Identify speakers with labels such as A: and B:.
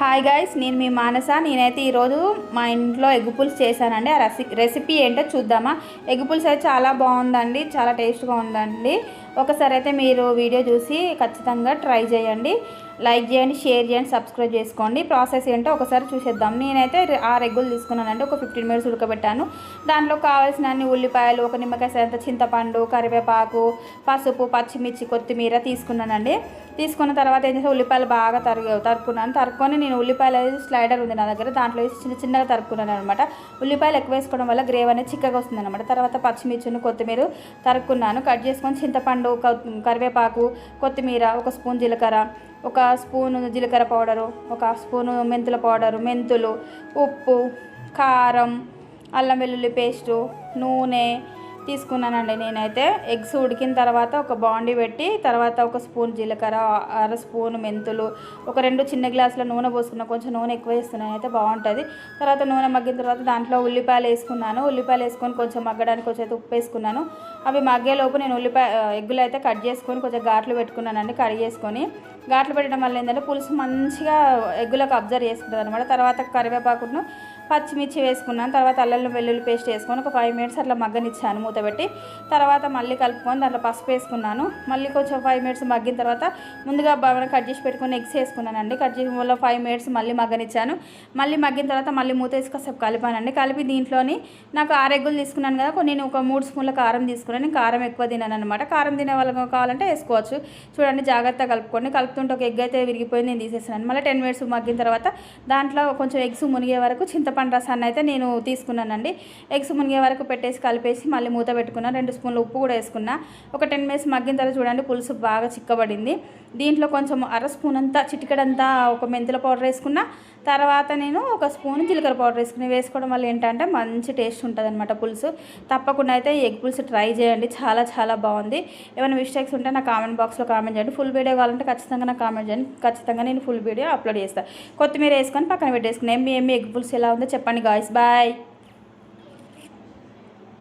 A: Hi guys, నేను మీ మానస. నేనైతే ఈరోజు మా ఇంట్లో ఎగ్ పులుసు చేశానండి. ఆ రెసిపీ ఏంటో చూద్దామా. ఎగ్ పులుసు అయితే చాలా బాగుందండి, చాలా టేస్ట్గా ఉందండి. ఒకసారి అయితే మీరు వీడియో చూసి ఖచ్చితంగా ట్రై చేయండి. లైక్ చేయండి, షేర్ చేయండి, సబ్స్క్రైబ్ చేసుకోండి. ప్రాసెస్ ఏంటో ఒకసారి చూసేద్దాం. నేనైతే 6 ఎగ్గులు తీసుకున్నానండి. ఒక 15 మినిట్స్ ఉడకబెట్టాను. దాంట్లో కావాల్సిన అన్ని ఉల్లిపాయలు, ఒక నిమ్మకాయ సైంత చింతపండు, కరివేపాకు, పసుపు, పచ్చిమిర్చి, కొత్తిమీర తీసుకున్నానండి. తీసుకున్న తర్వాత ఏం చేస్తే ఉల్లిపాయలు బాగా తరుక్కున్నాను. తరుక్కొని నేను ఉల్లిపాయలు స్లైడర్ ఉంది నా దగ్గర, దాంట్లో వేసి చిన్న చిన్నగా తరుక్కున్నాను అనమాట. ఉల్లిపాయలు ఎక్కువ వేసుకోవడం వల్ల గ్రేవీ అనేది చిక్కగా వస్తుంది అనమాట. తర్వాత పచ్చిమిర్చిని, కొత్తిమీర తరుక్కున్నాను. కట్ చేసుకొని చింతపండు, కరివేపాకు, కొత్తిమీర, ఒక స్పూన్ జీలకర్ర, ఒక స్పూను జీలకర్ర పౌడరు, ఒక స్పూను మెంతుల పౌడరు, మెంతులు, ఉప్పు, కారం, అల్లం వెల్లుల్లి పేస్టు, నూనె తీసుకున్నానండి. నేనైతే ఎగ్స్ ఉడికిన తర్వాత ఒక బాండీ పెట్టి, తర్వాత ఒక స్పూన్ జీలకర్ర, అర స్పూన్ మెంతులు, ఒక 2 చిన్న గ్లాసుల నూనె పోసుకున్నా. కొంచెం నూనె ఎక్కువ వేస్తున్నాను, అయితే బాగుంటుంది. తర్వాత నూనె మగ్గిన తర్వాత దాంట్లో ఉల్లిపాయలు వేసుకున్నాను. ఉల్లిపాయలు వేసుకొని కొంచెం మగ్గడానికి కొంచెం అయితే ఉప్పు వేసుకున్నాను. అవి మగ్గేలోపు నేను ఎగ్గులు అయితే కట్ చేసుకొని కొంచెం ఘాట్లు పెట్టుకున్నానండి. కడిగేసుకొని ఘాట్లు పెట్టడం వల్ల ఏంటంటే పులుసు మంచిగా ఎగ్గులకు అబ్జర్వ్ చేసుకుంటుంది అనమాట. తర్వాత కరివేపాకును, పచ్చిమిర్చి వేసుకున్నాను. తర్వాత అల్లం వెల్లుల్లి పేస్ట్ వేసుకొని ఒక 5 మినిట్స్ అట్లా మగ్గనిచ్చాను మూత పెట్టి. తర్వాత మళ్ళీ కలుపుకొని దాంట్లో పసుపు వేసుకున్నాను. మళ్ళీ కొంచెం 5 మినిట్స్ మగ్గిన తర్వాత ముందుగా బాగా కట్ చేసి పెట్టుకొని ఎగ్స్ వేసుకున్నానండి. కట్ చేసి వల్ల 5 మినిట్స్ మళ్ళీ మగ్గనిచ్చాను. మళ్ళీ మగ్గిన తర్వాత మళ్ళీ మూత వేసి కాసేపు కలిపానండి. కలిపి దీంట్లోని నాకు 6 ఎగ్గులు తీసుకున్నాను కదా, నేను ఒక 3 స్పూన్ల కారం తీసుకున్నాను. నేను కారం ఎక్కువ తినాను అనమాట. కారం తినే వాళ్ళకి కావాలంటే వేసుకోవచ్చు. చూడండి, జాగ్రత్తగా కలుపుకోండి. కలుపుతుంటే ఒక ఎగ్ అయితే విరిగిపోయింది, నేను తీసేసాను. మళ్ళీ 10 మినిట్స్ మగ్గిన తర్వాత దాంట్లో కొంచెం ఎగ్స్ మునిగే వరకు చింతపండు రసాన్ని అయితే నేను తీసుకున్నానండి. ఎగ్స్ మునిగే వరకు పెట్టేసి కలిపేసి మళ్ళీ మూత పెట్టుకున్నాను. 2 స్పూన్లు ఉప్పు కూడా వేసుకున్నా. ఒక 10 మినిట్స్ మగ్గిన తర్వాత చూడండి పులుసు బాగా చిక్కబడింది. దీంట్లో కొంచెం అర స్పూన్ అంతా, చిటికెడంతా ఒక మెంతుల పౌడర్ వేసుకున్నా. తర్వాత నేను ఒక స్పూన్ జీలకర్ర పౌడర్ వేసుకోవడం వల్ల ఏంటంటే మంచి టేస్ట్ ఉంటుంది అనమాట పులుసు. తప్పకుండా అయితే ఈ ఎగ్ పులుసు ట్రై చేయండి, చాలా చాలా బాగుంది. ఏమైనా మిస్టేక్స్ ఉంటే నా కామెంట్ బాక్స్లో కామెంట్ చేయండి. ఫుల్ వీడియో కావాలంటే ఖచ్చితంగా నాకు కామెంట్ చేయండి. ఖచ్చితంగా నేను ఫుల్ వీడియో అప్లోడ్ చేస్తాను. కొత్తిమీర వేసుకొని పక్కన పెట్టేసుకుని ఎమ్మి ఎగ్ పులుసు ఎలా ఉందో చెప్పండి గాయ్స్. బాయ్.